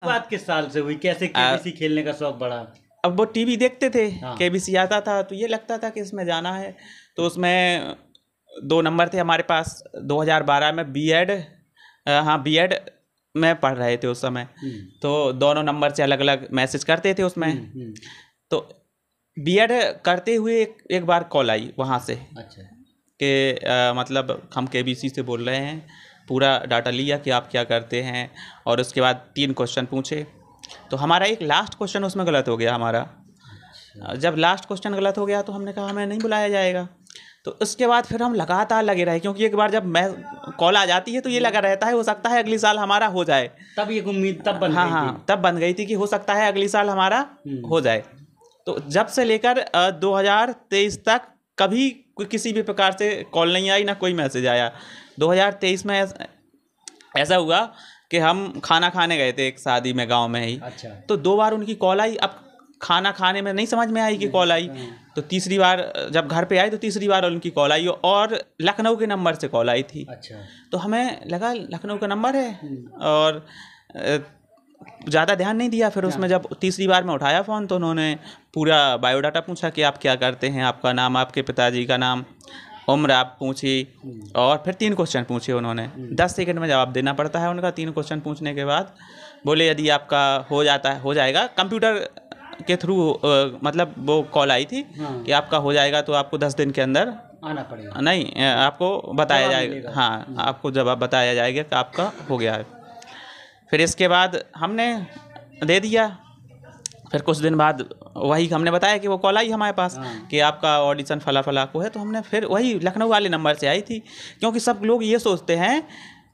बात किस साल से हुई, कैसे केबीसी खेलने का शौक बढ़ा? अब वो टीवी देखते थे, केबीसी आता था तो ये लगता था कि इसमें जाना है, तो उसमें 2 नंबर थे हमारे पास। 2012 में बीएड, हाँ बीएड में पढ़ रहे थे उस समय, तो दोनों नंबर से अलग अलग मैसेज करते थे उसमें। तो बीएड करते हुए एक बार कॉल आई वहाँ से। अच्छा। कि मतलब हम केबीसी से बोल रहे हैं, पूरा डाटा लिया कि आप क्या करते हैं, और उसके बाद 3 क्वेश्चन पूछे। तो हमारा एक लास्ट क्वेश्चन उसमें गलत हो गया हमारा। अच्छा। जब लास्ट क्वेश्चन गलत हो गया तो हमने कहा हमें नहीं बुलाया जाएगा। तो उसके बाद फिर हम लगातार लगे रहे, क्योंकि एक बार जब मैं कॉल आ जाती है तो ये लगा रहता है हो सकता है अगली साल हमारा हो जाए। तब ये उम्मीद तब बन गई थी। तब बन गई थी कि हो सकता है अगली साल हमारा हो जाए। तो जब से लेकर 2023 तक कभी किसी भी प्रकार से कॉल नहीं आई, ना कोई मैसेज आया। 2023 में ऐसा हुआ कि हम खाना खाने गए थे एक शादी में गांव में ही। अच्छा। तो 2 बार उनकी कॉल आई। अब खाना खाने में नहीं समझ में आई कि कॉल आई, तो तीसरी बार जब घर पे आई तो तीसरी बार उनकी कॉल आई, और लखनऊ के नंबर से कॉल आई थी। अच्छा। तो हमें लगा लखनऊ का नंबर है, और ज़्यादा ध्यान नहीं दिया। फिर उसमें जब तीसरी बार में उठाया फ़ोन तो उन्होंने पूरा बायोडाटा पूछा कि आप क्या करते हैं, आपका नाम, आपके पिताजी का नाम, उम्र आप पूछी, और फिर 3 क्वेश्चन पूछे उन्होंने। 10 सेकंड में जवाब देना पड़ता है उनका। 3 क्वेश्चन पूछने के बाद बोले यदि आपका हो जाएगा कंप्यूटर के थ्रू, मतलब वो कॉल आई थी कि आपका हो जाएगा तो आपको 10 दिन के अंदर आना पड़ेगा। नहीं, आपको बताया जाएगा। हाँ, आपको जवाब बताया जाएगा कि आपका हो गया है। फिर इसके बाद हमने दे दिया। फिर कुछ दिन बाद वही हमने बताया कि वो कॉल आई हमारे पास कि आपका ऑडिशन फला को है। तो हमने फिर वही लखनऊ वाले नंबर से आई थी, क्योंकि सब लोग ये सोचते हैं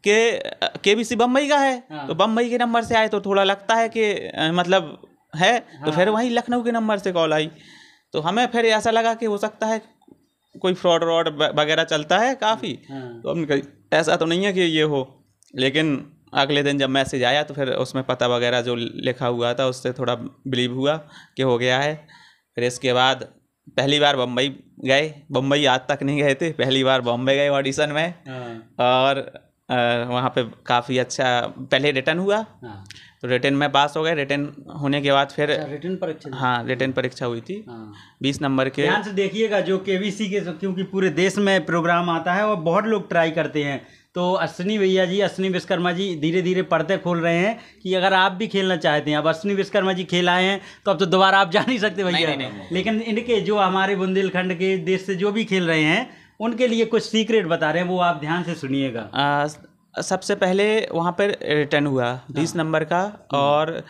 कि केबीसी बम्बई का है, तो बम्बई के नंबर से आए तो थोड़ा लगता है कि मतलब है। तो फिर वही लखनऊ के नंबर से कॉल आई, तो हमें फिर ऐसा लगा कि हो सकता है कोई फ्रॉड वगैरह चलता है काफ़ी। तो हमने कहा ऐसा तो नहीं है कि ये हो। लेकिन अगले दिन जब मैसेज आया तो फिर उसमें पता वगैरह जो लिखा हुआ था उससे थोड़ा बिलीव हुआ कि हो गया है। फिर इसके बाद पहली बार बम्बई गए। बम्बई आज तक नहीं गए थे, पहली बार बम्बई गए ऑडिशन में। और वहाँ पे काफ़ी अच्छा पहले रिटर्न हुआ, तो रिटर्न में पास हो गए। रिटर्न होने के बाद फिर रिटर्न परीक्षा, हाँ रिटर्न परीक्षा हुई थी 20 नंबर के। ध्यान से देखिएगा जो केबीसी के, क्योंकि पूरे देश में प्रोग्राम आता है और बहुत लोग ट्राई करते हैं। तो अश्विनी भैया जी, अश्विनी विश्वकर्मा जी धीरे धीरे पर्दे खोल रहे हैं कि अगर आप भी खेलना चाहते हैं। अब अश्विनी विश्वकर्मा जी खेल आए हैं तो अब तो दोबारा आप जा नहीं सकते भैया। लेकिन इनके जो हमारे बुंदेलखंड के देश से जो भी खेल रहे हैं उनके लिए कुछ सीक्रेट बता रहे हैं, वो आप ध्यान से सुनिएगा। सबसे पहले वहाँ पर रिटर्न हुआ 20 नंबर का, और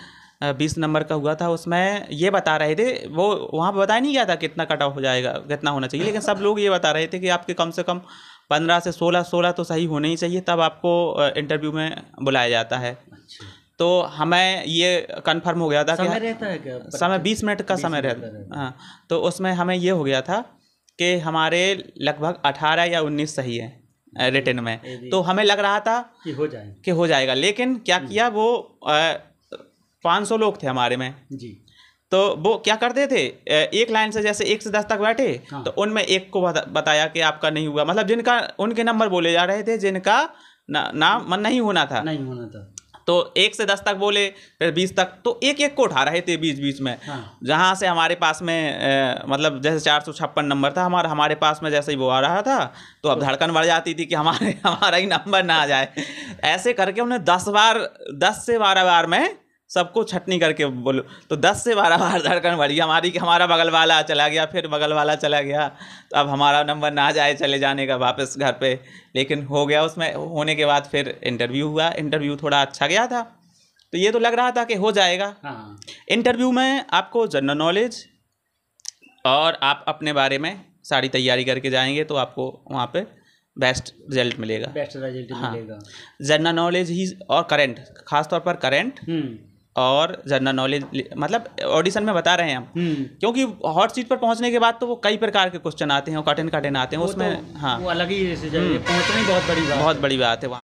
20 नंबर का हुआ था। उसमें ये बता रहे थे, वो वहाँ पर बताया नहीं गया था कितना कट ऑफ हो जाएगा, कितना होना चाहिए, लेकिन सब लोग ये बता रहे थे कि आपके कम से कम 15 से 16 तो सही होने ही चाहिए, तब आपको इंटरव्यू में बुलाया जाता है। अच्छा। तो हमें ये कंफर्म हो गया था समय रहता है क्या? समय 20 मिनट का समय रहता है। हाँ, तो उसमें हमें ये हो गया था कि हमारे लगभग 18 या 19 सही है रिटर्न में। तो हमें लग रहा था कि हो जाएगा। लेकिन क्या किया, वो 500 लोग थे हमारे में जी। तो वो क्या करते थे, एक लाइन से जैसे 1 से 10 तक बैठे, तो उनमें एक को बताया कि आपका नहीं हुआ, मतलब जिनका उनके नंबर बोले जा रहे थे, जिनका नाम नहीं होना था। तो 1 से 10 तक बोले, फिर 20 तक, तो एक को उठा रहे थे बीच में। जहाँ से हमारे पास में मतलब जैसे 456 नंबर था हमारे पास में, जैसे ही वो आ रहा था तो अब धड़कन बढ़ जाती थी कि हमारा ही नंबर ना आ जाए। ऐसे करके उन्हें 10 से 12 बार में सबको छटनी करके बोलो, तो 10 से 12 बार धड़कन बढ़ी हमारी कि हमारा बगल वाला चला गया, फिर बगल वाला चला गया, तो अब हमारा नंबर ना जाए चले जाने का वापस घर पे। लेकिन हो गया। उसमें होने के बाद फिर इंटरव्यू हुआ। इंटरव्यू थोड़ा अच्छा गया था, तो ये तो लग रहा था कि हो जाएगा। इंटरव्यू में आपको जनरल नॉलेज और आप अपने बारे में सारी तैयारी करके जाएंगे तो आपको वहाँ पे बेस्ट रिजल्ट मिलेगा। मिलेगा। जनरल नॉलेज ही और करंट, खासतौर पर करंट और जनरल नॉलेज, मतलब ऑडिशन में बता रहे हैं हम, क्योंकि हॉट सीट पर पहुंचने के बाद तो वो कई प्रकार के क्वेश्चन आते हैं और कठिन आते हैं उसमें। हाँ, वो अलग ही पहुंचना ही बहुत बड़ी बात है वहाँ।